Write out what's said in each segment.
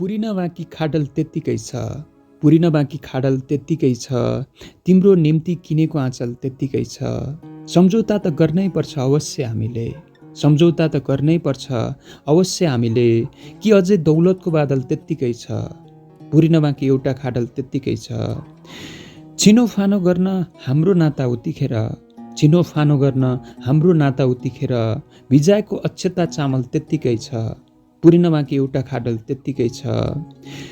पुरिन बाँकी खाडल त्यत्तिकै छ, पुरिन बाँकी खाडल त्यत्तिकै छ, तिम्रो निम्ति किनेको आँचल त्यत्तिकै छ। सम्झौता त गर्नै पर्छ अवश्य हामीले, सम्झौता त गर्नै पर्छ अवश्य हामीले, कि अझै दौलतको बादल त्यत्तिकै छ, पुरिन बाँकी एउटा खाडल त्यत्तिकै छ। छिनोफानो गर्न हाम्रो नाता उतिखेर, छिनोफानो गर्न हाम्रो नाता उतिखेर, भिजाएको अक्षता चामल त्यत्तिकै छ, पुरिन बाँकी एउटा खाडल त्यत्तिकै छ।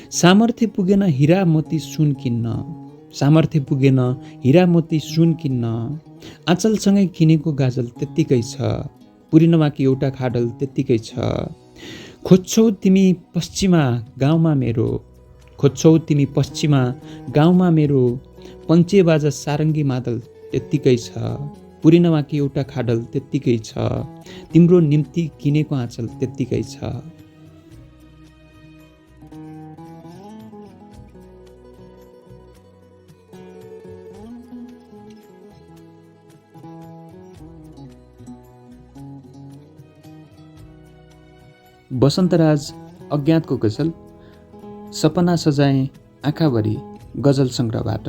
सामर्थ्य पुगेन हिरा मोती सुन किन्न, सामर्थ्य पुगेन हिरा मोती सुन किन्न, आँचलसँगै किनेको गाजल त्यत्तिकै छ, पुरिन बाँकी एउटा खाडल त्यत्तिकै छ। खोज्छौ तिमी पश्चिमा गाउँमा मेरो, खोज्छौ तिमी पश्चिमा गाउँमा मेरो, पञ्चे बाजा सारङ्गी मादल त्यत्तिकै छ, पुरिन बाँकी एउटा खाडल त्यत्तिकै छ, तिम्रो निम्ति किनेको आँचल त्यत्तिकै छ। वसन्तराज अज्ञातको गजल, सपना सजाएँ आँखाभरि गजल सङ्ग्रहबाट।